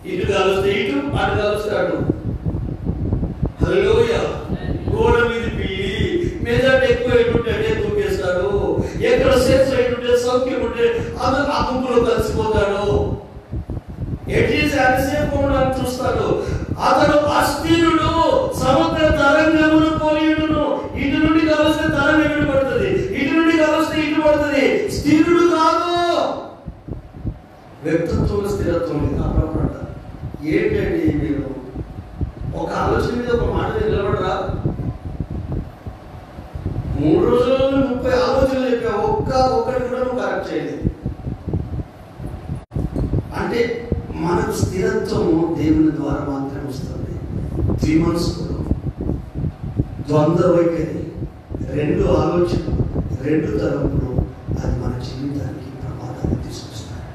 ఇటు కలిస్తే ఇటు, అటు కలిస్తే అటు. హల్లెలూయా. గోడ మీద పిల్లి మెజార్టీ ఎక్కువ ఎటుంటే తూకేస్తాడు. ఎక్కడ సేఫ్ సైడ్ ఉంటే సౌఖ్యం ఉంటే అతను ఆ గుంపులో కలిసిపోతాడు. ఎట్లీస్ట్ సేఫ్ ఉండడానికి చూస్తాడు. అతడు అస్థిరుడు, సముద్ర తరంగమును పోలియుడును. ఇటు నుండి కలిస్తే తరంగం ఇటు పడుతుంది, ఇటు నుండి కలిస్తే ఇటు పడుతుంది. స్థిరుడు కాదు. వ్యక్తిత్వం స్థిరత్వం కాపాడతాడు. ఏంటండి మీరు ఒక ఆలోచన మీద ఒక మాట నిలబడరా? 3 రోజుల్లో 30 ఆలోచనలు చెప్పా, ఒక్కటి కూడా నువ్వు కరెక్ట్ చేయలేదు. అంటే మనకు స్థిరత్వము దేవుని ద్వారా మాత్రమే వస్తుంది. ద్విమనస్కుడు, ద్వంద్వ వైఖరి, 2 ఆలోచనలు, 2 తరపులు అది మన జీవితానికి ప్రమాదాన్ని తీసుకొస్తాయి.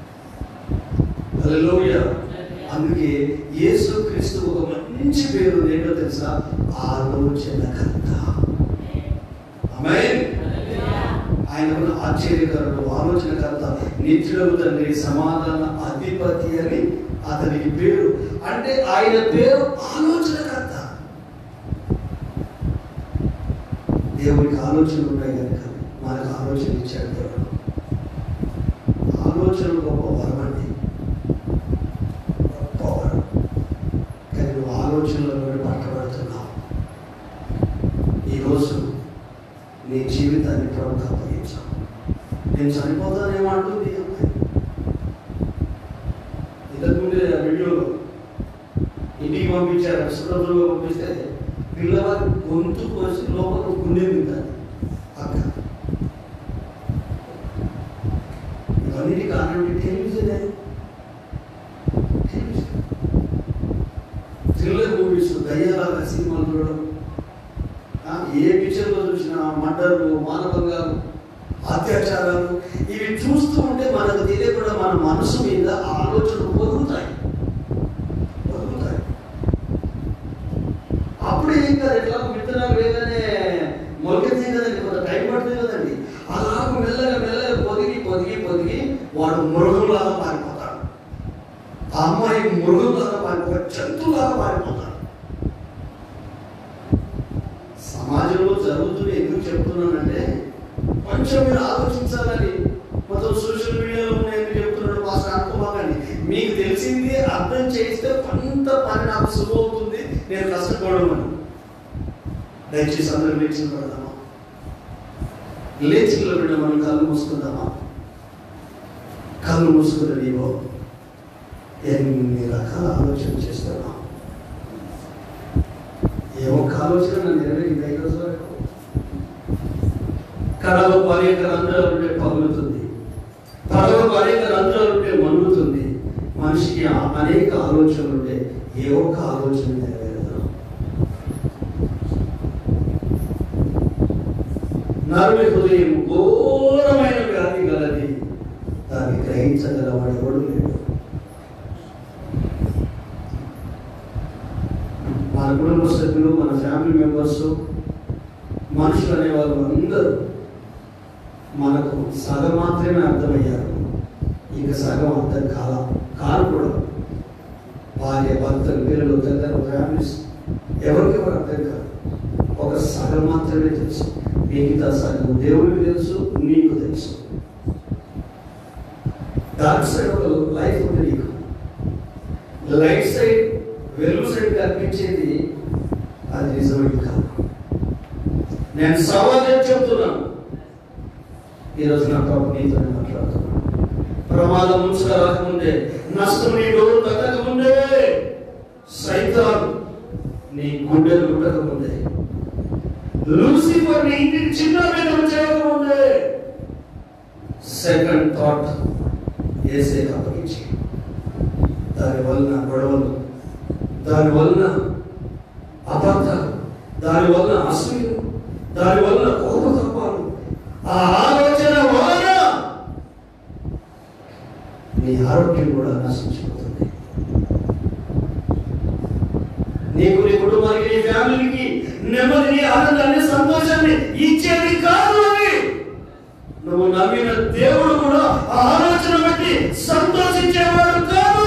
హల్లెలూయా. అందుకే యేసుక్రీస్తు ఒక మంచి పేరు ఏంటో తెలుసా? ఆలోచనకర్త. ఆమేన్. ఆయన ఆశ్చర్యకరుడు, ఆలోచనకర్త, నిత్యుడగు తండ్రి, సమాధాన అధిపతి అని అతనికి పేరు. అంటే ఆయన పేరు ఆలోచనకర్త. దేవునికి ఆలోచనలు ఉన్నాయి కనుక మనకు ఆలోచన ఇచ్చాడు దేవుడు. ఆలోచనలు గొప్ప వరం అండి, గొప్ప వరం. కానీ నువ్వు ఆలోచనలో పట్టబడుతున్నావు. ఈరోజు నీ జీవితాన్ని ప్రభువుకు అప్పగించావు. నేను చనిపోతానేమంటుంది అమ్మాయి. ఇంతకుముందే ఆ వీడియోలో ఇంటికి పంపించారు, సురభులుగా పంపిస్తే పిల్లవారి గొంతు కోసి లోపల గుండె తింటారు అక్క. ఇవన్నీ కారణం టెలివిజనే. థ్రిల్లర్ మూవీస్, దయ్యాలాగా సినిమాలు చూడడం, ఏ పిక్చర్లో చూసినా మర్డర్లు, మానవంగాలు, అత్యాచారాలు, ఇవి చూస్తూ ఉంటే మనకు తెలియకుండా మన మనసు మీద ఆలోచనలు పొరుగుతాయి. అప్పుడే ఏం కాదు, ఎట్లా విత్తనాలు వేగానే మొలకెత్తాయి కదండి, కొంత టైం పడుతుంది కదండి. అలా మెల్లగా పొదిగి వాడు మృగంలాగా మారిపోతాడు. ఆ అమ్మాయి మృగంలాగా మారిపోతాడు, జంతువులాగా మారిపోతాడు. సమాజంలో జరుగుతుంది. ఎందుకు చెప్తున్నానంటే కొంచెం మీరు ఆలోచించాలని. మొత్తం సోషల్ మీడియాలో ఎందుకు చెప్తున్నాడు మాస్టర్ అనుకోమాకండి. మీకు తెలిసింది అర్థం చేస్తే కొంత పని నాకు సులువు అవుతుంది, నేను కష్టపడమని. దయచేసి అందరూ లేచి పడదామా? లేచి మనం కళ్ళు మూసుకుందామా? కళ్ళు మూసుకున్న నీవో ఎన్ని రకాల ఆలోచన చేస్తున్నా. ఏ ఒక్క ఆలోచన నన్ను నెరవేరింది 5 రోజుల వరకు. కడవకు అనేక రంధ్రాలు ఉంటే పగులుతుంది, తడవకు అనేక రంధ్రాలు ఉంటే మన్నుతుంది. మనిషికి అనేక ఆలోచనలు ఉంటే ఏ ఒక్క ఆలోచన నెరవేరదు. నరుని హృదయం ఘోరమైన వ్యాధి గలది, దాన్ని గ్రహించగలవాడు ఎవడు లేడు. మన కుటుంబ సభ్యులు, మన ఫ్యామిలీ మెంబర్స్, మనుషులు అనేవాళ్ళు అందరూ మనకు సగం మాత్రమే అర్థమయ్యారు, ఇంకా సగం అర్థం కాదు కూడా. భార్య, భర్తలు, పిల్లలు, తల్లిదండ్రులు, ఫ్యామిలీస్ ఎవరికెవరు అర్థం కాదు. ఒక సగం మాత్రమే తెలుసు. మిగతా సగం దేవుడికి తెలుసు, నీకు తెలుసు. డార్క్ సైడ్ ఒక లైఫ్ ఉంది నీకు, లైట్ సైడ్, వెలుగు సైడ్ కనిపించేది అది నిజమైంది కాదు. నేను సవాల్ చెప్తున్నాను. ఈరోజు నా ప్రభు నీతో మాట్లాడుతున్నాను. ప్రమాదం ముంచుగా రాకముందే, నష్టం నీ డోరు తగ్గకముందే, సైతాను నీ గుండెలు గుట్టకముందే, లూసిఫర్ నీ ఇంటికి చిన్న వేదన చేయకముందే, సెకండ్ థాట్ ఏసే అప్పగించి దాని వలన గొడవలు, దాని వలన అబద్ధాలు, దాని వలన అసూయలు, దాని వలన కోపతాపాలు, ఆ ఆలోచన వలన నీ ఆరోగ్యం కూడా నశించిపోతుంది. నీకు, నీ కుటుంబానికి, నీ ఫ్యామిలీకి నెమ్మదిని, ఆనందాన్ని, సంతోషాన్ని ఇచ్చేది కాదు అవి. నువ్వు నమ్మిన దేవుడు కూడా ఆ ఆలోచన బట్టి సంతోషించేవాడు కాదు.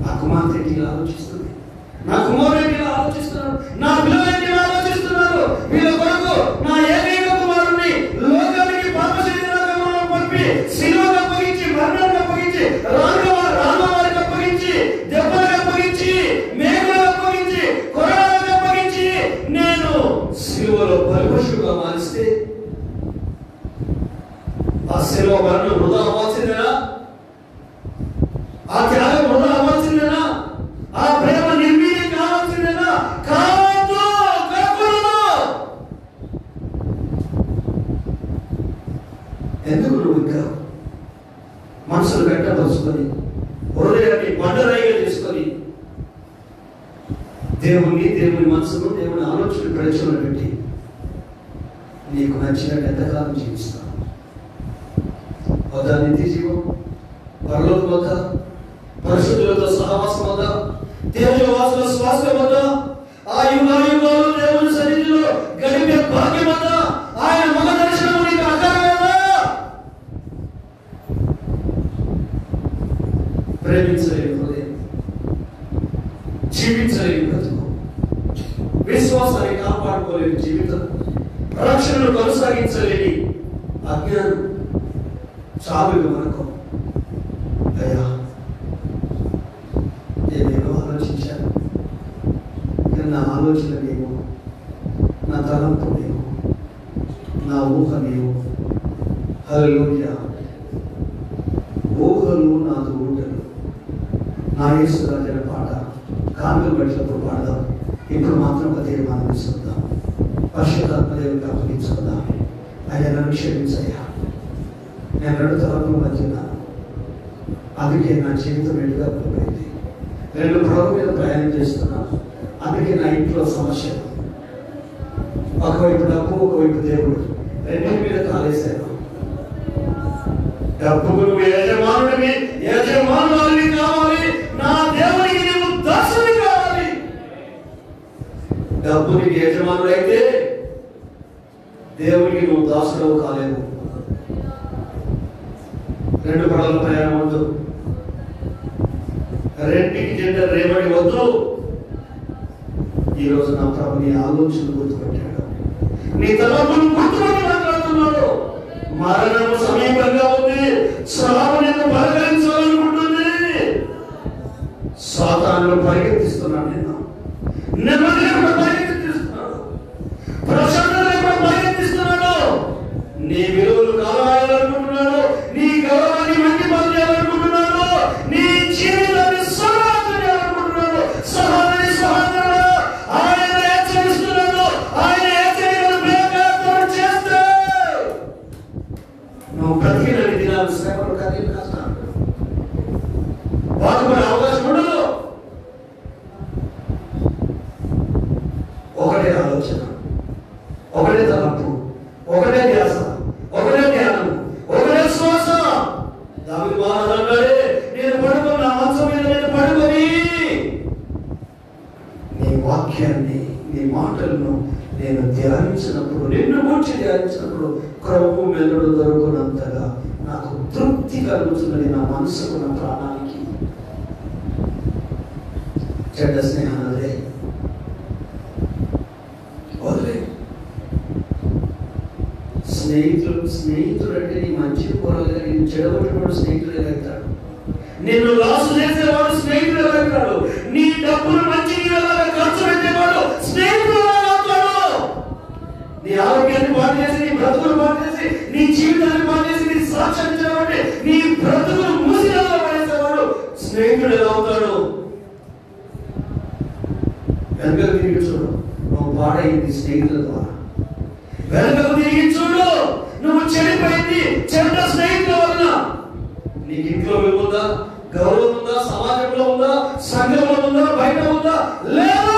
నా కుమార్తె ఇలా ఆలోచిస్తుంది, నా కుమారుడు ఇలా ఆలోచిస్తున్నాడు, నా పిల్లలు ఇలా ఆలోచిస్తున్నారు, వీళ్ళ కొరకు నా ఏకైక కుమారుడిని లోకానికి పాప శరీరంలో పంపి శిలువకు అప్పగించి, మరణానికి అప్పగించి, రామవారికి అప్పగించి, దెబ్బలకు అప్పగించి, మేఘలకు అప్పగించి, కొరడాలకు అప్పగించి నేను శిలువలో బలిపశువుగా మారిస్తే ఆ శిలువ మరణం వృధా అవ్వాల్సిందేనా? ఆ త్యాగం వృధా అవ్వాల్సిందేనా? ఆ ప్రేమ నిర్వీర్యం కావాల్సిందేనా? కాదు, కాకూడదు. ఎందుకు నువ్వు ఇంకా మనసును గట్టపరుచుకొని, హృదయాన్ని బండరాయిగా చేసుకొని దేవుని మనసును, దేవుని ఆలోచన ప్రయోజనం పెట్టి నీకు నచ్చినట్టు ఎంతకాలం జీవిస్తావు? వద్ద నిత్య జీవం, పరలోకం వద్ద, పరిశుద్ధులతో సహవాసం వద్ద, తేజవాసుల స్వాస్థ్యం వద్ద, ఆ యుగాలు దేవుని సన్నిధిలో గడిపే భాగ్యం వద్ద, ఆయన ముఖ దర్శనం నీకు అక్కర్లేదా? ప్రేమించలేని హృదయం, జీవించలేని బ్రతుకు, విశ్వాసాన్ని కాపాడుకోలేని జీవితం, రక్షణను కొనసాగించలేని అజ్ఞానం, చావులు మనకు. అయ్యా, నేనేమో ఆలోచించాను, కానీ నా ఆలోచన లేవు, నా తలంపు లేవు, నా ఊహ లేవు. హల్లెలూయా. ఊహలు నాదు ఊటలు. నా యేసు రాజన పాట కానుకలు పెట్టినప్పుడు పాడదాం. ఇప్పుడు మాత్రం ఒక తీర్మానం తీసుకుందాం, పరిశుద్ధాత్మ దేవునికి అప్పగించుకుందాం. ఆయన నన్ను క్షమించయ్యా, నేను 2 తరపుల మధ్యన, అందుకే నా జీవితం ఎటుగా పోయింది. 2 పడవల మీద ప్రయాణం చేస్తున్నాను, అందుకే నా ఇంట్లో సమస్యలు. ఒకవైపు డబ్బు, ఒకవైపు దేవుడు, రెండింటి మీద కాలేశాను. డబ్బుకు నువ్వు యజమానుడివి, యజమానురాలివి కావాలి, నా దేవునికి నువ్వు దాసుని కావాలి. డబ్బు నీకు యజమానుడైతే దేవునికి నువ్వు దాసుడవు కాలేవు. 2 పడవల ప్రయాణం వద్దు, రెండింటికి జెండర్ రేబడి వద్దు. ఈరోజు నా ప్రభు నీ ఆలోచనలు గుర్తుపెట్టాడు, నీ తలపును గుర్తుపెట్టి మాట్లాడుతున్నాడు. మరణము సమీపంగా ఉంది, శ్రావణ నిన్ను పలకరించాలనుకుంటుంది. సాతాను పరిగెత్తిస్తున్నాడు, నెమ్మదిగా కూడా పరిగెత్తిస్తున్నాడు, ప్రశాంతంగా కూడా పరిగెత్తిస్తున్నాడు. నీ విలువలు కావాలనుకుంటున్నాడు, నీ గౌరవాన్ని మంచి చేయాలనుకుంటున్నాడు, నీ జీవితాన్ని సమాధానం చేయాలనుకుంటున్నాడు. సహోదరి సహోదరుడు, ఆయన హెచ్చరిస్తున్నాడు. ఆయన హెచ్చరికలు బేఖాతరు చేస్తే నువ్వు బ్రతికిన దినాలు, శ్రమలు, కన్నీళ్ళు, కష్టాలు బాధపడే అవకాశం ఉండదు. ఒకటే ఆలోచన, ఒకటే తలంపు, ఒకటే ధ్యాస, ఒకటే ధ్యానం, ఒకటే శ్వాస. దావీదు మహారాజు అన్నాడే, నేను పడుకున్న మంచం మీద నేను పడుకొని నీ వాక్యాన్ని, నీ మాటలను నేను ధ్యానించినప్పుడు, నిన్ను గురించి ధ్యానించినప్పుడు క్రొవ్వు మెదడు దొరుకునంతగా నాకు తృప్తి కలుగుతున్నది నా మనసుకు, నా ప్రాణానికి. చెడ్డ స్నేహాలే వదిలే. స్నేహితుడు అంటే నీ మంచి కోరగా నేను చెడగొట్టినవాడు స్నేహితుడు ఎలాగతాడు, నిన్ను లాసు చేసేవాడు స్నేహితుడు ఎలాగతాడు, నీ డబ్బులు మంచి ఖర్చు పెట్టేవాడు స్నేహితుడు ఎలాగవుతాడు. నీ ఆరోగ్యాన్ని పాటు చేసి, నీ బ్రతుకులు పాటు చేసి, నీ జీవితాన్ని పాటు చేసి, నీ సాక్ష్యాన్ని చేయాలంటే నీ బ్రతుకులు మూసిగా పడేసేవాడు స్నేహితుడు ఎలా అవుతాడు? వెనకకు తిరిగి చూడు, నువ్వు పాడైంది స్నేహితుల ద్వారా. వెనకకు తిరిగి చూడు, నువ్వు చెడిపోయింది చెడ్డ స్నేహితుల వలన. నీ నీకు ఇంట్లో విలువ ఉందా, గౌరవం ఉందా, సమాజంలో ఉందా, సంఘంలో ఉందా, బయట ఉందా? లేదు.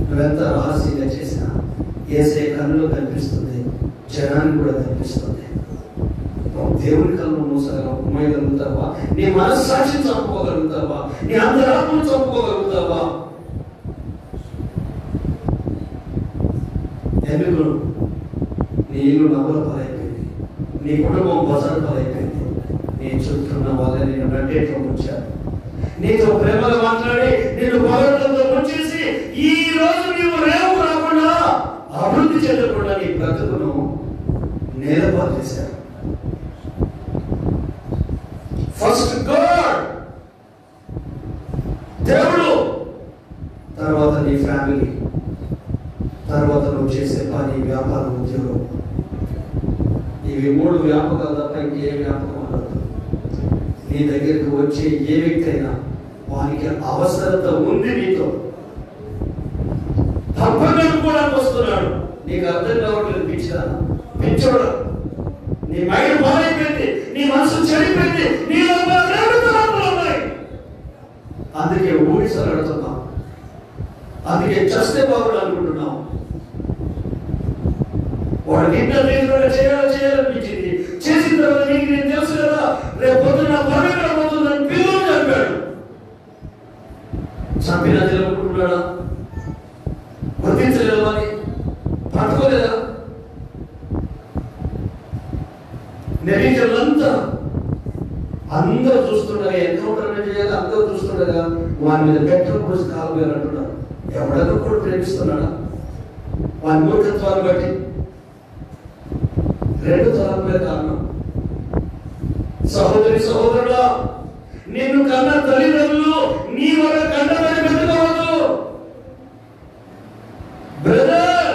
నువ్వెంత రహస్యంగా చేసినా యేసే కన్నులో కనిపిస్తుంది, జనానికి కూడా కనిపిస్తుంది. దేవుని కళ్ళు మోయగలుగుతావా? నీ మనస్సాక్షిని చంపుకోగలుగుతావా? నీ అంతరాత్మను చంపుకోగలుగుతావా? ఎందుకు? నీ ఇల్లు నవ్వుల పాలైపోయింది, నీ కుటుంబం బజారు పాలైపోయింది, నీ చుట్టూన్న వాళ్ళని నేను నట్టేట్లో ఉంచాను. నీతో ప్రేమగా మాట్లాడి నిన్ను పొగడటంతో ముంచేసి ఈ రోజు నీవు రేవు రాకుండా అభివృద్ధి చెందకుండా నీ బ్రతుకును నేలపాలు చేశారు. ఫస్ట్ గాడ్, దేవుడు, తర్వాత నీ ఫ్యామిలీ, తర్వాత నువ్వు చేసే పని, వ్యాపారం, ఉద్యోగం. ఇవి 3 వ్యాపకాలు తప్ప ఇంకే వ్యాపకం ఉండదు. నీ దగ్గరికి వచ్చే ఏ వ్యక్తి అయినా వానికి అవసరత ఉంది నీతో, తప్పగా కూడా వస్తున్నాడు. నీకు అర్థం కావట్లేదు, పిచ్చోడా, నీ మైండ్ బాగైపోయింది, నీ మనసు చెడిపోయింది, నీలో ఉన్నాయి. అందుకే ఊడిసలాడుతున్నావు, అందుకే చస్తే బాగుడు అనుకుంటున్నావు. వాడు నిన్న చేయాలనిపించింది, చేసిన తర్వాత నీకు నేను తెలుసు కదా, రేపు పొద్దున పడగడ పోతుందని పిల్లలు చంపాడు. చంపిన తెలుపుకుంటున్నాడా? గుర్తించలేదా? అని పట్టుకోలేదా? నెరీజులంతా అందరూ చూస్తుండగా, ఎన్కౌంటర్ చేయాలి, అందరూ చూస్తుండగా వాని మీద పెట్రోల్ పోసి కాలుపోయారు అంటున్నారు. ఎవడెక్కడ కూడా ప్రేమిస్తున్నాడా? వాని మూర్ఖత్వాన్ని బట్టి 2 తరాలే కారణం. సహోదరి సహోదరుడా, నిన్ను కన్న తల్లిదండ్రులు నీ వల్ల కండబడి పెట్టుకోవద్దు. బ్రదర్,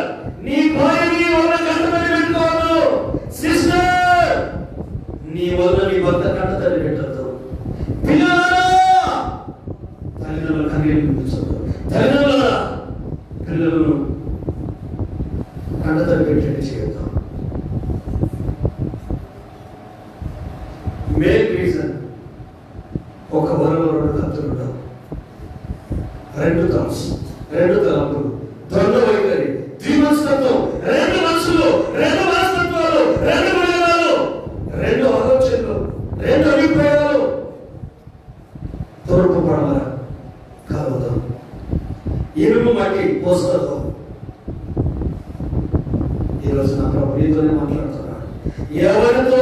నీ భార్య నీ వల్ల కండబడి పెట్టుకోవద్దు. సిస్టర్, నీ వల్ల నీ భర్త కండతడి పెట్టద్దు. పిల్లలారా, తల్లిదండ్రుల కన్నీళ్ళు చూపించద్దు. తల్లిదండ్రుల పిల్లలను కండతడి పెట్టేది చేయొద్దు. మెయిన్ రీజన్, ఒక వరంలో 2 కత్తులు ఉండవు, 2 థాట్స్, 2 తలంపులు, ద్వంద్వ వైఖరి, ద్విమనస్తత్వం, 2 మనసులు, 2 మనస్తత్వాలు, 2 గుణాలు, 2 ఆలోచనలు, 2 అభిప్రాయాలు. తూర్పు పడమర కలుగుతాం, ఇనుము మట్టి పోస్తాం. ఈరోజు నా ప్రభు నీతోనే మాట్లాడుతున్నాడు. ఎవరితో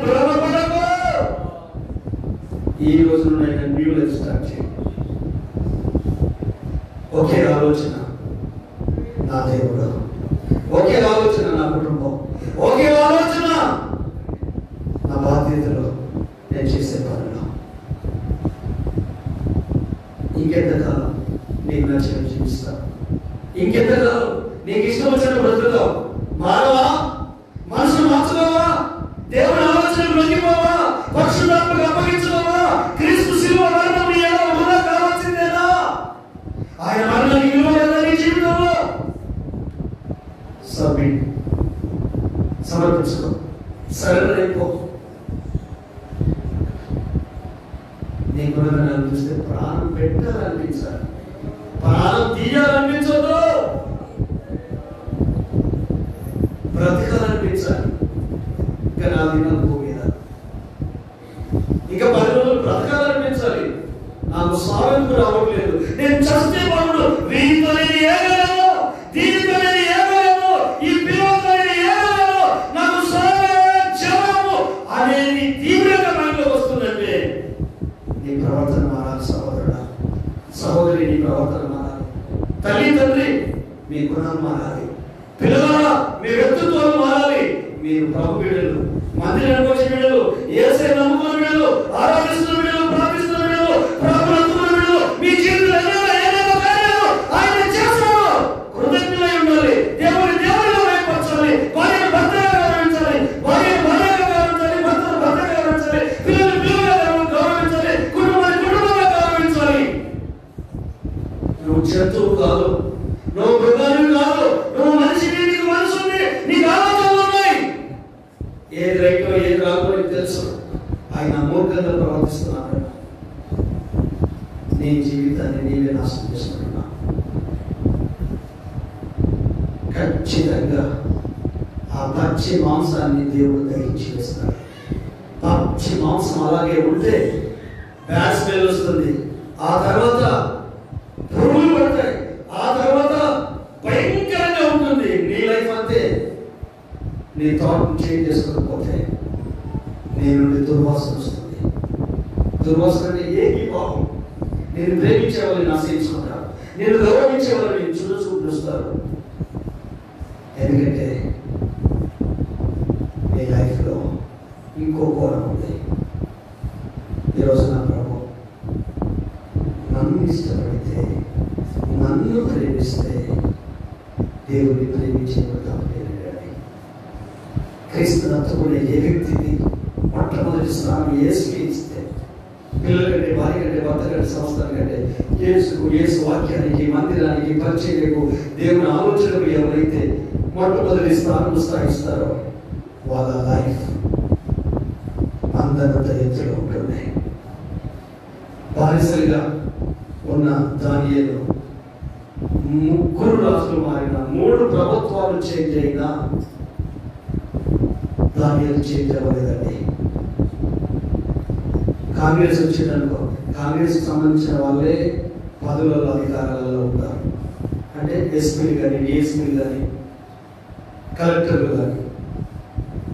భ్రమపడకు. ఈ రోజు న్యూ లైఫ్ స్టార్ట్ చేయండి. ఒకే ఆలోచన నా దేవుడు, ఒకే ఆలోచన నా కుటుంబం, ఒకే ఆలోచన నా బాధ్యతలు, నేను చేసే పనులు. ఇంకెంతకాలం నీకు నచ్చిన జీవిస్తా? ఇంకెంతకాలం నీకు ఇష్టం వచ్చినట్టు బ్రతుకుతావు? మానవా? మనసును మార్చుకోవా? దేవుని ఆలోచనలు లొంగిపోవా? పరిశుద్ధాత్మకు అప్పగించుకోవా? క్రీస్తు శిలువ మరణం నీ ఎలా వృధా కావాల్సిందేనా? ఆయన మరణం నీ విలువ లేదా నీ జీవితంలో? సబ్మిట్, సమర్పించుకో, సరెండర్ అయిపో. నీ గుణగణాలు చూస్తే ప్రాణం పెట్టాలనిపించాలి, ప్రాణం తీయాలనిపించదు, బ్రతకాలనిపించాలి. ఇంకా 4 దినాలు భూమి మీద, ఇంకా 10 రోజులు బ్రతకాలనిపించాలి. నాకు సావెందుకు రావట్లేదు, నేను చస్తే బాగుండు, వీటితో నేను ఏగలను, దీనితో నేను ఏగలను, ఈ పిల్లలతో నేను ఏగలను, నాకు సావే జవాబు అనేది తీవ్రంగా మైండ్లోకి వస్తుందంటే నీ ప్రవర్తన మారాలి. సహోదరుడా, సహోదరి, నీ ప్రవర్తన మారాలి. తల్లి తండ్రి, మీ గుణాలు మారాలి. పిల్లల మీ వ్యక్తిత్వాలు మారాలి. మీరు ప్రభు బిడ్డలు, మందిరానికి వచ్చే బిడ్డలు, యేసే నమ్ముకున్న బిడ్డలు, ఆరాధిస్తున్న బిడ్డలు, ప్రార్థిస్తున్న బిడ్డలు, ప్రభువును నమ్ముకున్న బిడ్డలు, మీ జీవితంలో ఏదైనా కార్యాలు ఆయన చేస్తాడు. కృతజ్ఞులై ఉండాలి. దేవుడిగా ఏర్పరచాలి. భార్యను భర్తగా గౌరవించాలి, భార్యను భార్యగా గౌరవించాలి, భర్తను భర్తగా గౌరవించాలి, పిల్లలు పిల్లలుగా గౌరవించాలి, కుటుంబాన్ని కుటుంబంగా గౌరవించాలి. నువ్వు జంతువు కాదు, నువ్వు మృగాలు కాదు, నువ్వు మనిషి. నీకు మనసు ఉంది, నీకు ఆలోచనలు ఉన్నాయి. ఏది రైటో ఏది రాదో నీకు తెలుసు. ఆయన అమూర్ఖంగా ప్రవర్తిస్తున్నాడు. నీ జీవితాన్ని నీవే నాశనం చేసుకుంటున్నా. ఖచ్చితంగా ఆ పచ్చి మాంసాన్ని దేవుడు దహించి వేస్తాడు. పచ్చి మాంసం అలాగే ఉంటే బ్యాడ్ స్మెల్ వస్తుంది. ఆ తర్వాత పురుగులు పడతాయి. ఆ తర్వాత భయంకరంగా ఉంటుంది. నీ లైఫ్ అంతే. నీ థాట్ చేంజ్ చేసుకోకపోతే నీ నుండి దుర్వాసన వస్తుంది. దుర్వాసన అంటే ఏకీ పాపం. నేను ప్రేమించే వాళ్ళని ఆశ్రయించుకుంటాను, నేను గౌరవించే వాళ్ళని చూస్తారు. ఎందుకంటే నీ లైఫ్లో ఇంకో కోణం ఉంది. ఈరోజు నా ప్రభు నన్ను ఇష్టపడితే, నన్ను ప్రేమిస్తే దేవుడిని ప్రేమించే తప్పలేదని క్రీస్తుని హత్తుకునే ఏ వ్యక్తిని మొట్టమొదటి స్థానం యేసుకి ఇస్తే, పిల్లల కంటే, భార్య కంటే, భర్త కంటే, సంస్థల కంటే యేసు వాక్యానికి, మందిరానికి, పరిచర్యకు, దేవుని ఆలోచనకు ఎవరైతే మొట్టమొదటి స్థానం స్థాయిస్తారో వాళ్ళ లైఫ్ అందరంత ఎత్తులో ఉంటుంది. బానిసలుగా ఉన్న దానియేలు 3 రాజులు మారిన, 3 ప్రభుత్వాలు చేంజ్ అయినా దానియేలు చేంజ్ అవ్వలేదండి. కాంగ్రెస్ వచ్చిందనుకో, కాంగ్రెస్కి సంబంధించిన వాళ్ళే పదవులలో, అధికారాలలో ఉంటారు. అంటే ఎస్పీలు కానీ, డిఎస్పీలు కానీ, కలెక్టర్లు కానీ.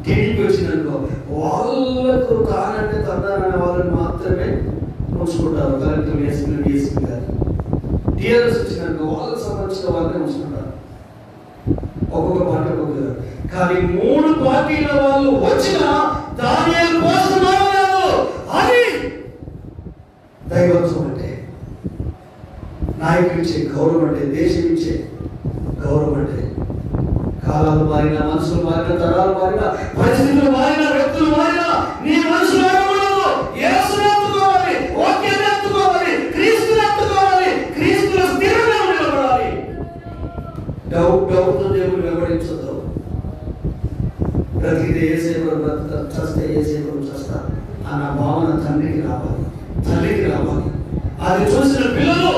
టీడీపీ వచ్చిందనుకో, వాళ్ళకు కానంటే తన్నారనే వాళ్ళని మాత్రమే ఉంచుకుంటారు. కలెక్టర్లు, ఎస్పీలు, డిఎస్పీ కానీ. టీఆర్ఎస్ వచ్చిందనుకో, వాళ్ళకి సంబంధించిన వాళ్ళనే ఉంచుకుంటారు. ఒక్కొక్క పార్టీ ఒక్కొక్క. కానీ 3 పార్టీల వాళ్ళు వచ్చిన దానియేలు కోసం అది దైవత్వం అంటే, నాయకులు ఇచ్చే గౌరవం అంటే, దేశం ఇచ్చే గౌరవం అంటే. కాలాలు మారినా, మనుషులు మారినా, తరాలు మారినా, పరిస్థితులు మారినా, వ్యక్తులు మారినా, నీ మనసులో యేసుని ఎత్తుకోవాలి, వాక్యాన్ని ఎత్తుకోవాలి, క్రీస్తుని ఎత్తుకోవాలి, క్రీస్తులో స్థిరంగా నిలబడాలి. డౌట్ దేవుడు వెంబడించదు. బ్రతికితే ఏసేపుడు బ్రతుకుతారు, చస్తే ఏసేపుడు చస్తారు అన్న భావన తండ్రికి రావాలి, తల్లికి రావాలి. అది చూసిన పిల్లలు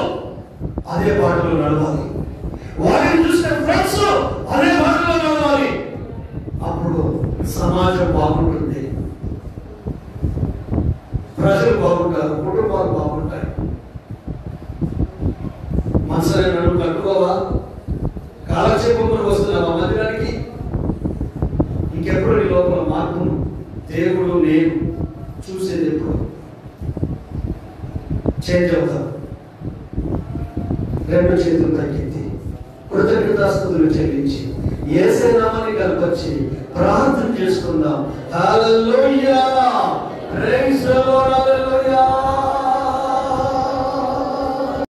అదే బాటలో నడవాలి. వారిని చూసిన ఫ్రెండ్స్ అదే బాటలో నడవాలి. అప్పుడు సమాజం బాగుంటుంది, ప్రజలు బాగుంటారు, కుటుంబాలు బాగుంటాయి. మనసునే నడుము కట్టుకోవా? కాలక్షేపంలో వస్తున్నావా మందిరానికి? ఇంకెప్పుడు నీ లోపల మార్పును దేవుడు, నేను చూసేది ఎప్పుడు చేంజ్ అవుతాం. 2 చేతులు తగ్గింది, కృతజ్ఞతాస్తుతులు చెల్లించి యేసే నామాన్ని కనపరిచి ప్రార్థన చేసుకుందాం. హల్లెలూయా, ప్రైజ్ ది లార్డ్, హల్లెలూయా.